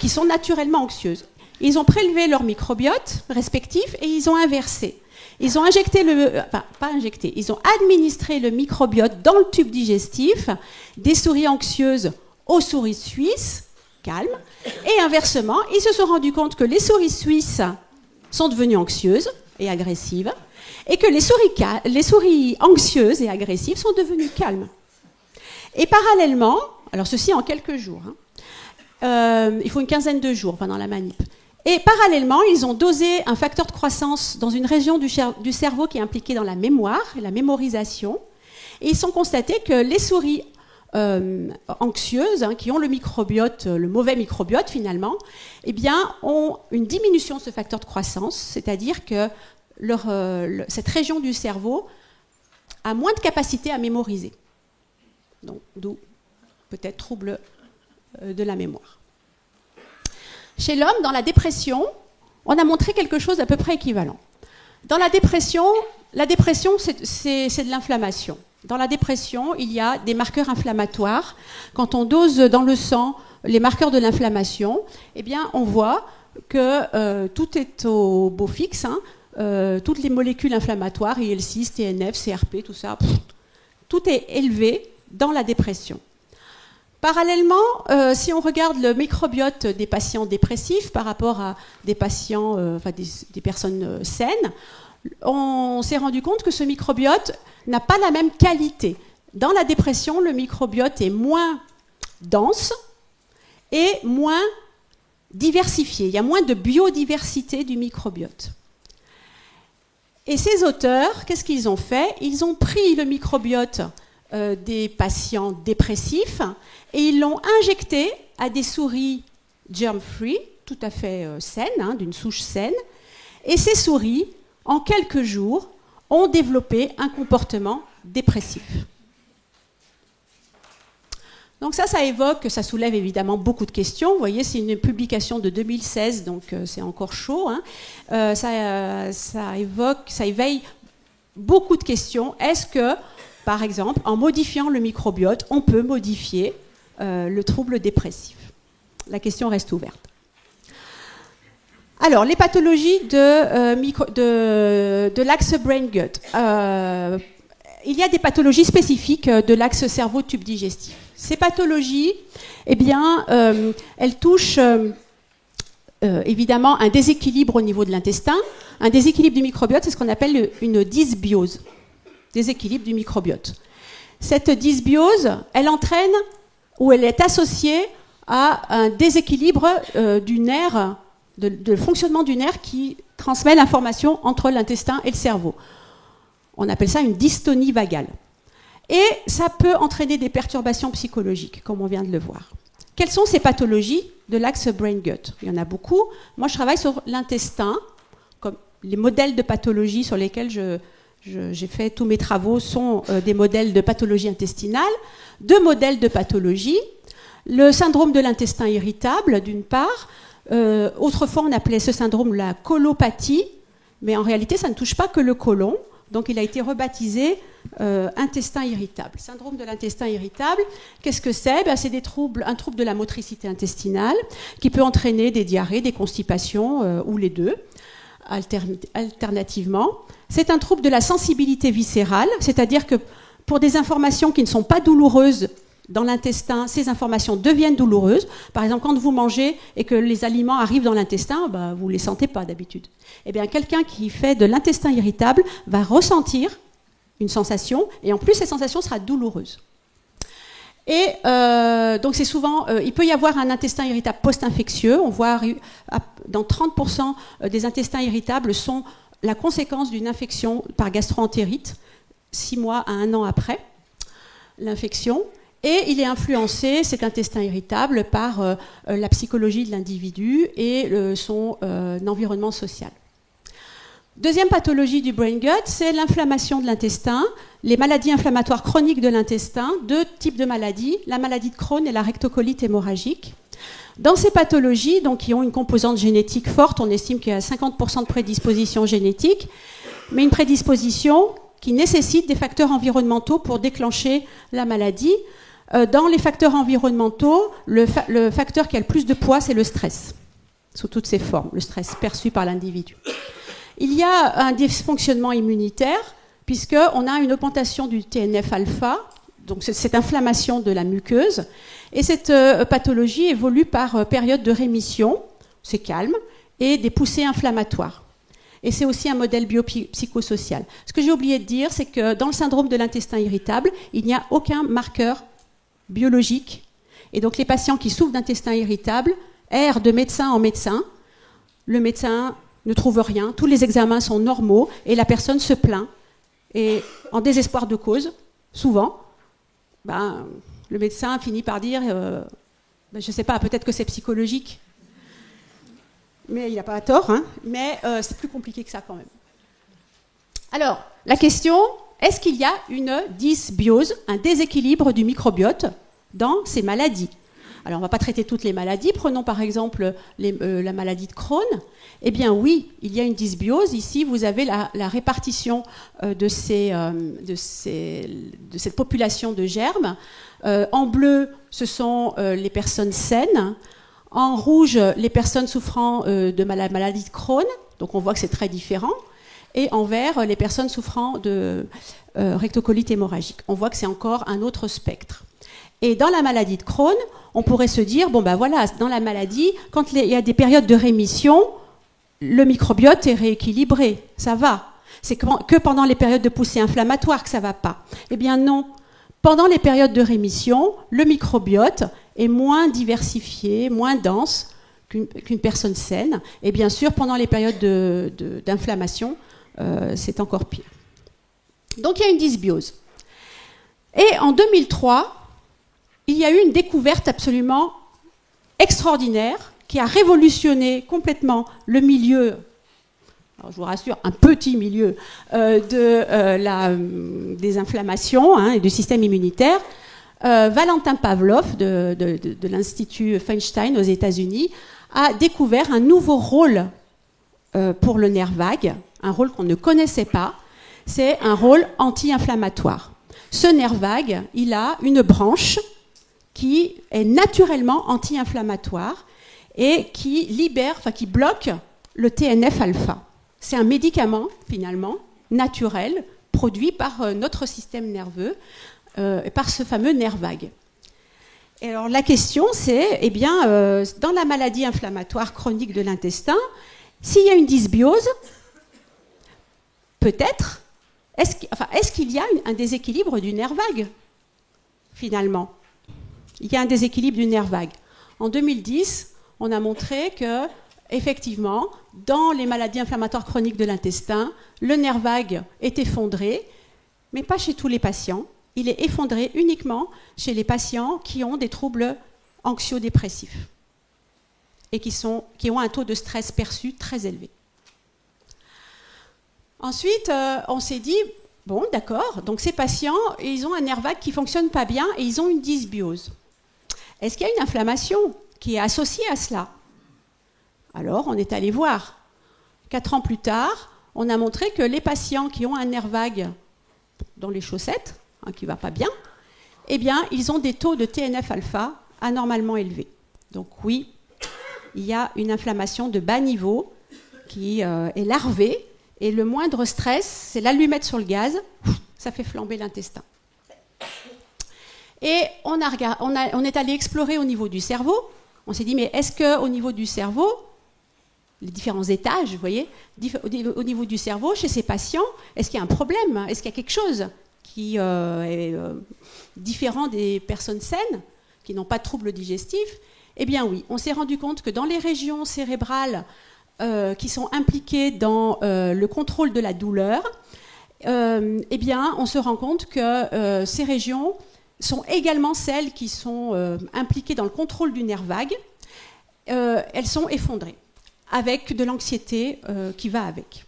qui sont naturellement anxieuses. Ils ont prélevé leur microbiote respectif et ils ont inversé. Ils ont ils ont administré le microbiote dans le tube digestif des souris anxieuses aux souris suisses, calmes, et inversement, ils se sont rendus compte que les souris suisses sont devenues anxieuses et agressives, et que les souris anxieuses et agressives sont devenues calmes. Et parallèlement, alors ceci en quelques jours, il faut une quinzaine de jours pendant la manip. Et parallèlement, ils ont dosé un facteur de croissance dans une région du cerveau qui est impliquée dans la mémoire et la mémorisation. Et ils ont constaté que les souris anxieuses, qui ont le microbiote, le mauvais microbiote finalement, ont une diminution de ce facteur de croissance, c'est-à-dire que cette région du cerveau a moins de capacité à mémoriser. Donc, d'où peut-être trouble de la mémoire. Chez l'homme, dans la dépression, on a montré quelque chose d'à peu près équivalent. Dans la dépression, c'est de l'inflammation. Dans la dépression, il y a des marqueurs inflammatoires. Quand on dose dans le sang les marqueurs de l'inflammation, on voit que tout est au beau fixe. Toutes les molécules inflammatoires, IL6, TNF, CRP, tout ça, tout est élevé dans la dépression. Parallèlement, si on regarde le microbiote des patients dépressifs par rapport à des patients, des personnes saines, on s'est rendu compte que ce microbiote n'a pas la même qualité. Dans la dépression, le microbiote est moins dense et moins diversifié. Il y a moins de biodiversité du microbiote. Et ces auteurs, qu'est-ce qu'ils ont fait? Ils ont pris le microbiote des patients dépressifs et ils l'ont injecté à des souris germ-free, tout à fait saines, d'une souche saine. Et ces souris, en quelques jours, ont développé un comportement dépressif. Donc ça ça soulève évidemment beaucoup de questions. Vous voyez, c'est une publication de 2016, donc c'est encore chaud. Ça éveille beaucoup de questions. Est-ce que, par exemple, en modifiant le microbiote, on peut modifier le trouble dépressif? La question reste ouverte. Alors, les pathologies de l'axe brain-gut. Il y a des pathologies spécifiques de l'axe cerveau-tube digestif. Ces pathologies, elles touchent évidemment un déséquilibre au niveau de l'intestin. Un déséquilibre du microbiote, c'est ce qu'on appelle une dysbiose. Déséquilibre du microbiote. Cette dysbiose, elle entraîne ou elle est associée à un déséquilibre du nerf, de fonctionnement du nerf qui transmet l'information entre l'intestin et le cerveau. On appelle ça une dystonie vagale. Et ça peut entraîner des perturbations psychologiques, comme on vient de le voir. Quelles sont ces pathologies de l'axe brain-gut? Il y en a beaucoup. Moi, je travaille sur l'intestin. Comme les modèles de pathologie sur lesquels j'ai fait tous mes travaux sont des modèles de pathologie intestinale. 2 modèles de pathologie. Le syndrome de l'intestin irritable, d'une part. Autrefois, on appelait ce syndrome la colopathie, mais en réalité, ça ne touche pas que le côlon. Donc, il a été rebaptisé intestin irritable. Syndrome de l'intestin irritable, qu'est-ce que c'est? C'est un trouble de la motricité intestinale qui peut entraîner des diarrhées, des constipations ou les deux, alternativement. C'est un trouble de la sensibilité viscérale, c'est-à-dire que pour des informations qui ne sont pas douloureuses dans l'intestin, ces informations deviennent douloureuses. Par exemple, quand vous mangez et que les aliments arrivent dans l'intestin, vous ne les sentez pas d'habitude. Eh bien, quelqu'un qui fait de l'intestin irritable va ressentir une sensation, et en plus, cette sensation sera douloureuse. Et donc, c'est souvent, il peut y avoir un intestin irritable post-infectieux. On voit dans 30% des intestins irritables sont la conséquence d'une infection par gastro-entérite, 6 mois à 1 an après l'infection. Et il est influencé, cet intestin irritable, par la psychologie de l'individu et son environnement social. Deuxième pathologie du brain gut, c'est l'inflammation de l'intestin, les maladies inflammatoires chroniques de l'intestin, 2 types de maladies, la maladie de Crohn et la rectocolite hémorragique. Dans ces pathologies, donc, qui ont une composante génétique forte, on estime qu'il y a 50% de prédisposition génétique, mais une prédisposition qui nécessite des facteurs environnementaux pour déclencher la maladie. Dans les facteurs environnementaux, le facteur qui a le plus de poids, c'est le stress, sous toutes ses formes, le stress perçu par l'individu. Il y a un dysfonctionnement immunitaire, puisqu'on a une augmentation du TNF-alpha, donc cette inflammation de la muqueuse, et cette pathologie évolue par période de rémission, c'est calme, et des poussées inflammatoires. Et c'est aussi un modèle biopsychosocial. Ce que j'ai oublié de dire, c'est que dans le syndrome de l'intestin irritable, il n'y a aucun marqueur biologique. Et donc les patients qui souffrent d'intestin irritable errent de médecin en médecin. Le médecin ne trouve rien, tous les examens sont normaux et la personne se plaint. Et en désespoir de cause, souvent, le médecin finit par dire je ne sais pas, peut-être que c'est psychologique. Mais il n'a pas à tort, mais c'est plus compliqué que ça quand même. Alors, la question, est-ce qu'il y a une dysbiose, un déséquilibre du microbiote dans ces maladies? Alors, on ne va pas traiter toutes les maladies. Prenons par exemple la maladie de Crohn. Eh bien oui, il y a une dysbiose. Ici, vous avez la répartition de cette population de germes. En bleu, ce sont les personnes saines. En rouge, les personnes souffrant de la maladie de Crohn. Donc on voit que c'est très différent. Et en vert, les personnes souffrant de rectocolite hémorragique. On voit que c'est encore un autre spectre. Et dans la maladie de Crohn, on pourrait se dire, dans la maladie, quand il y a des périodes de rémission, le microbiote est rééquilibré, ça va. C'est que pendant les périodes de poussée inflammatoire que ça ne va pas. Eh bien non, pendant les périodes de rémission, le microbiote est moins diversifié, moins dense qu'une personne saine. Et bien sûr, pendant les périodes d'inflammation, c'est encore pire. Donc il y a une dysbiose. Et en 2003, il y a eu une découverte absolument extraordinaire qui a révolutionné complètement le milieu, alors je vous rassure, un petit milieu des inflammations et du système immunitaire. Valentin Pavlov de l'Institut Feinstein aux États-Unis a découvert un nouveau rôle pour le nerf vague, un rôle qu'on ne connaissait pas, c'est un rôle anti-inflammatoire. Ce nerf vague, il a une branche qui est naturellement anti-inflammatoire et qui qui bloque le TNF-alpha. C'est un médicament, finalement, naturel, produit par notre système nerveux, par ce fameux nerf vague. Et alors la question c'est, eh bien, dans la maladie inflammatoire chronique de l'intestin, s'il y a une dysbiose, peut-être, est-ce qu'il y a un déséquilibre du nerf vague, finalement? Il y a un déséquilibre du nerf vague. En 2010, on a montré que, effectivement, dans les maladies inflammatoires chroniques de l'intestin, le nerf vague est effondré, mais pas chez tous les patients. Il est effondré uniquement chez les patients qui ont des troubles anxio-dépressifs et qui ont un taux de stress perçu très élevé. Ensuite, on s'est dit, bon, d'accord, donc ces patients, ils ont un nerf vague qui ne fonctionne pas bien et ils ont une dysbiose. Est-ce qu'il y a une inflammation qui est associée à cela? Alors, on est allé voir. 4 ans plus tard, on a montré que les patients qui ont un nerf vague dans les chaussettes, qui ne va pas bien, eh bien, ils ont des taux de TNF-alpha anormalement élevés. Donc oui, il y a une inflammation de bas niveau qui est larvée, et le moindre stress, c'est l'allumette sur le gaz, ça fait flamber l'intestin. Et on est allé explorer au niveau du cerveau. On s'est dit, mais est-ce qu'au niveau du cerveau, les différents étages, vous voyez, au niveau du cerveau, chez ces patients, est-ce qu'il y a un problème? Est-ce qu'il y a quelque chose qui est différent des personnes saines, qui n'ont pas de troubles digestifs? Eh bien oui, on s'est rendu compte que dans les régions cérébrales qui sont impliquées dans le contrôle de la douleur, eh bien on se rend compte que ces régions sont également celles qui sont impliquées dans le contrôle du nerf vague. Elles sont effondrées, avec de l'anxiété qui va avec.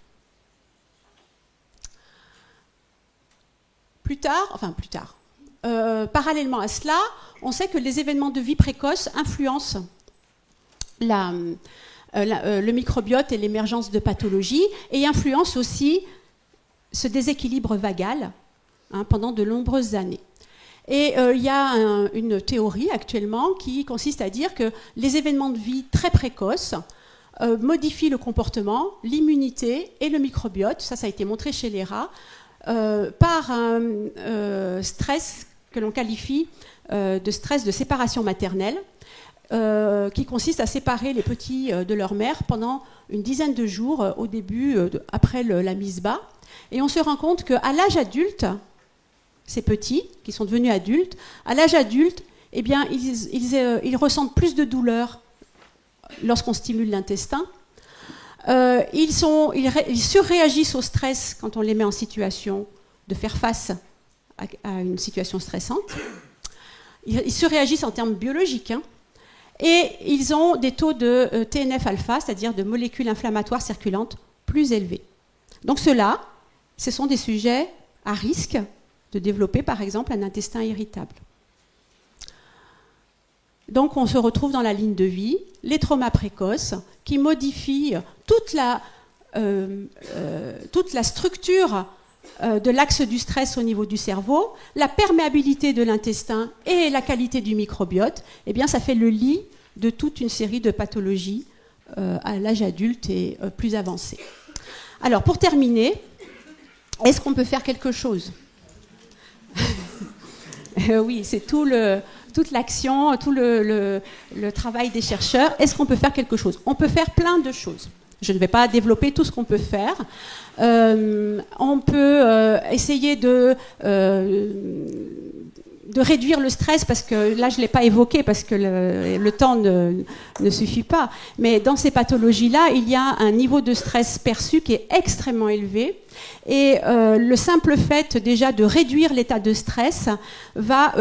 Plus tard, parallèlement à cela, on sait que les événements de vie précoce influencent le microbiote et l'émergence de pathologies et influencent aussi ce déséquilibre vagal pendant de nombreuses années. Et il y a une théorie actuellement qui consiste à dire que les événements de vie très précoces modifient le comportement, l'immunité et le microbiote, ça a été montré chez les rats, par un stress que l'on qualifie de stress de séparation maternelle, qui consiste à séparer les petits de leur mère pendant une dizaine de jours au début, après la mise bas. Et on se rend compte qu'à l'âge adulte, ces petits, qui sont devenus adultes, à l'âge adulte, eh bien, ils ressentent plus de douleur lorsqu'on stimule l'intestin. Ils surréagissent au stress quand on les met en situation de faire face à une situation stressante. Ils surréagissent en termes biologiques. Et ils ont des taux de TNF-alpha, c'est-à-dire de molécules inflammatoires circulantes, plus élevés. Donc ce sont des sujets à risque de développer, par exemple, un intestin irritable. Donc on se retrouve dans la ligne de vie, les traumas précoces, qui modifient toute la structure de l'axe du stress au niveau du cerveau, la perméabilité de l'intestin et la qualité du microbiote. Eh bien, ça fait le lit de toute une série de pathologies à l'âge adulte et plus avancé. Alors, pour terminer, est-ce qu'on peut faire quelque chose? Oui, c'est toute l'action, tout le travail des chercheurs. Est-ce qu'on peut faire quelque chose? On peut faire plein de choses. Je ne vais pas développer tout ce qu'on peut faire. On peut essayer de réduire le stress, parce que là, je ne l'ai pas évoqué, parce que le temps ne suffit pas. Mais dans ces pathologies-là, il y a un niveau de stress perçu qui est extrêmement élevé. Et le simple fait déjà de réduire l'état de stress va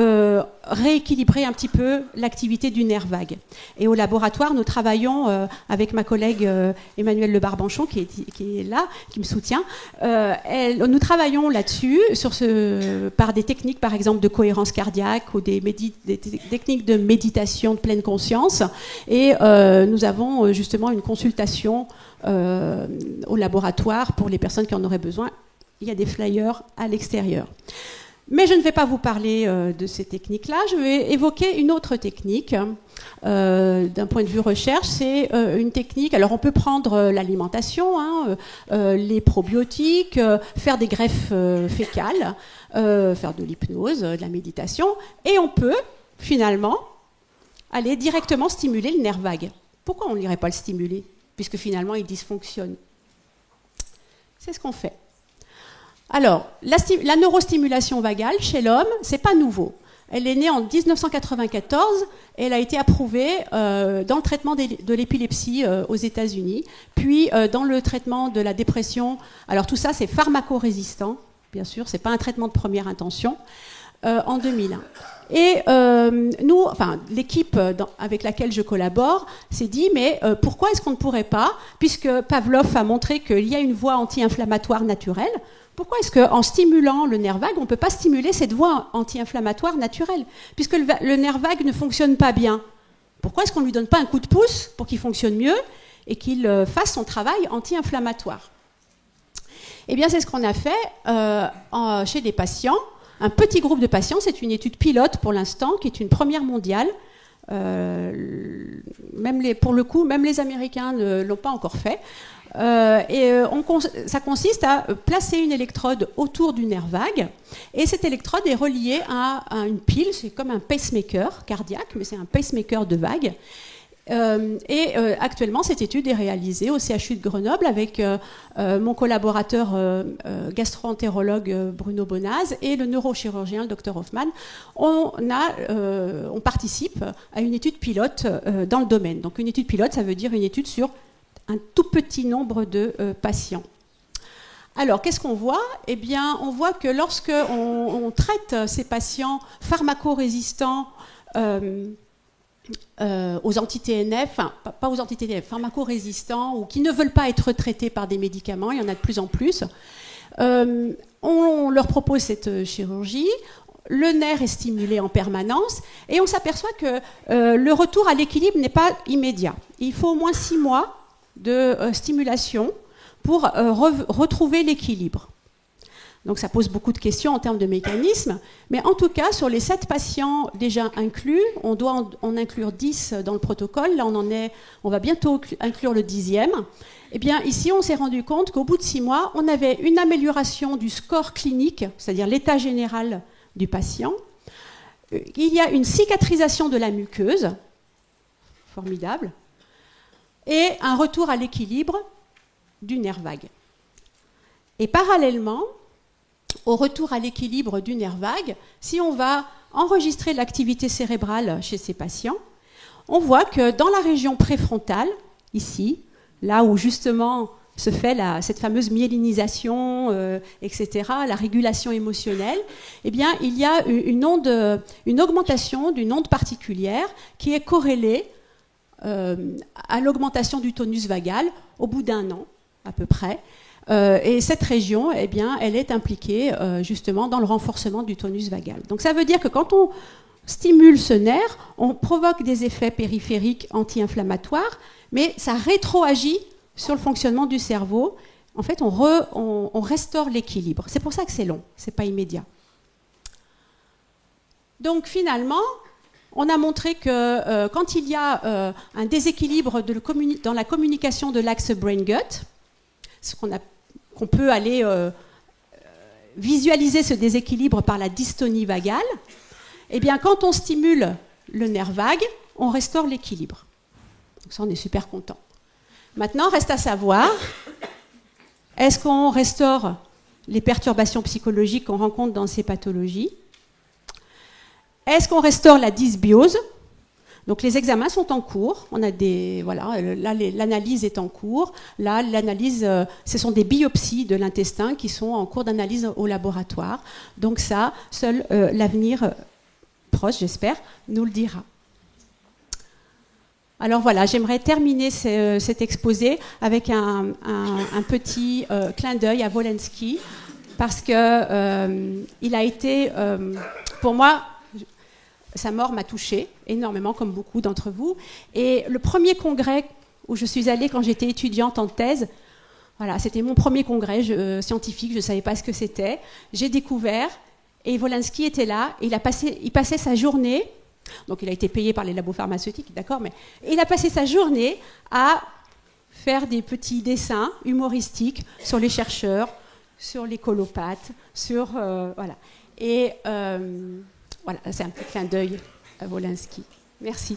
rééquilibrer un petit peu l'activité du nerf vague. Et au laboratoire, nous travaillons avec ma collègue Emmanuelle Le Barbanchon, qui est là, qui me soutient. Nous travaillons là-dessus par des techniques, par exemple, de cohérence cardiaque ou des techniques de méditation de pleine conscience. Et nous avons justement une consultation au laboratoire pour les personnes qui en auraient besoin. Il y a des flyers à l'extérieur. Mais je ne vais pas vous parler de ces techniques-là. Je vais évoquer une autre technique. D'un point de vue recherche, c'est une technique. Alors, on peut prendre l'alimentation, les probiotiques, faire des greffes fécales, faire de l'hypnose, de la méditation, et on peut finalement aller directement stimuler le nerf vague. Pourquoi on n'irait pas le stimuler, puisque finalement il dysfonctionne? C'est ce qu'on fait. Alors, la neurostimulation vagale chez l'homme, c'est pas nouveau. Elle est née en 1994 et elle a été approuvée dans le traitement de l'épilepsie aux États-Unis, puis dans le traitement de la dépression. Alors tout ça, c'est pharmacorésistant, bien sûr, c'est pas un traitement de première intention, en 2001. Et nous, enfin, l'équipe avec laquelle je collabore s'est dit, mais pourquoi est-ce qu'on ne pourrait pas, puisque Pavlov a montré qu'il y a une voie anti-inflammatoire naturelle, pourquoi est-ce qu'en stimulant le nerf vague, on ne peut pas stimuler cette voie anti-inflammatoire naturelle? Puisque le nerf vague ne fonctionne pas bien. Pourquoi est-ce qu'on ne lui donne pas un coup de pouce pour qu'il fonctionne mieux et qu'il fasse son travail anti-inflammatoire? Eh bien, c'est ce qu'on a fait chez des patients. Un petit groupe de patients, c'est une étude pilote pour l'instant, qui est une première mondiale. Pour le coup, même les Américains ne l'ont pas encore fait. Ça consiste à placer une électrode autour du nerf vague, et cette électrode est reliée à une pile, c'est comme un pacemaker cardiaque, mais c'est un pacemaker de vague. Actuellement, cette étude est réalisée au CHU de Grenoble avec mon collaborateur gastro-entérologue Bruno Bonaz et le neurochirurgien le Dr Hoffman. On participe à une étude pilote dans le domaine. Donc une étude pilote, ça veut dire une étude sur un tout petit nombre de patients. Alors, qu'est-ce qu'on voit? Eh bien, on voit que lorsque on traite ces patients pharmacorésistants aux anti-TNF, enfin, pas aux anti-TNF, pharmacorésistants ou qui ne veulent pas être traités par des médicaments, il y en a de plus en plus, on leur propose cette chirurgie. Le nerf est stimulé en permanence et on s'aperçoit que le retour à l'équilibre n'est pas immédiat. Il faut au moins 6 mois de stimulation pour retrouver l'équilibre. Donc ça pose beaucoup de questions en termes de mécanismes, mais en tout cas, sur les 7 patients déjà inclus, on doit en inclure 10 dans le protocole, là on va bientôt inclure le 10e. Eh bien ici, on s'est rendu compte qu'au bout de 6 mois, on avait une amélioration du score clinique, c'est-à-dire l'état général du patient. Il y a une cicatrisation de la muqueuse, formidable, et un retour à l'équilibre du nerf vague. Et parallèlement au retour à l'équilibre du nerf vague, si on va enregistrer l'activité cérébrale chez ces patients, on voit que dans la région préfrontale, ici, là où justement se fait cette fameuse myélinisation, etc., la régulation émotionnelle, eh bien, il y a une augmentation d'une onde particulière qui est corrélée à l'augmentation du tonus vagal au bout d'1 an, à peu près. Et cette région, eh bien, elle est impliquée justement dans le renforcement du tonus vagal. Donc ça veut dire que quand on stimule ce nerf, on provoque des effets périphériques anti-inflammatoires, mais ça rétroagit sur le fonctionnement du cerveau. En fait, on restaure l'équilibre. C'est pour ça que c'est long, c'est pas immédiat. Donc finalement, on a montré que quand il y a un déséquilibre dans la communication de l'axe brain-gut, qu'on peut aller visualiser ce déséquilibre par la dystonie vagale, eh bien, quand on stimule le nerf vague, on restaure l'équilibre. Donc ça, on est super content. Maintenant, reste à savoir, est-ce qu'on restaure les perturbations psychologiques qu'on rencontre dans ces pathologies? Est-ce qu'on restaure la dysbiose? Donc les examens sont en cours. On a là l'analyse est en cours. Là l'analyse, ce sont des biopsies de l'intestin qui sont en cours d'analyse au laboratoire. Donc ça, seul l'avenir proche, j'espère, nous le dira. Alors voilà, j'aimerais terminer cet exposé avec un petit clin d'œil à Wolanski parce que il a été, pour moi, sa mort m'a touchée énormément, comme beaucoup d'entre vous. Et le premier congrès où je suis allée quand j'étais étudiante en thèse, voilà, c'était mon premier congrès scientifique, je ne savais pas ce que c'était. J'ai découvert, et Wolanski était là, et il passait sa journée, donc il a été payé par les labos pharmaceutiques, d'accord, mais il a passé sa journée à faire des petits dessins humoristiques sur les chercheurs, sur les colopathes, sur... voilà. Et... voilà, c'est un petit clin d'œil à Wolanski. Merci.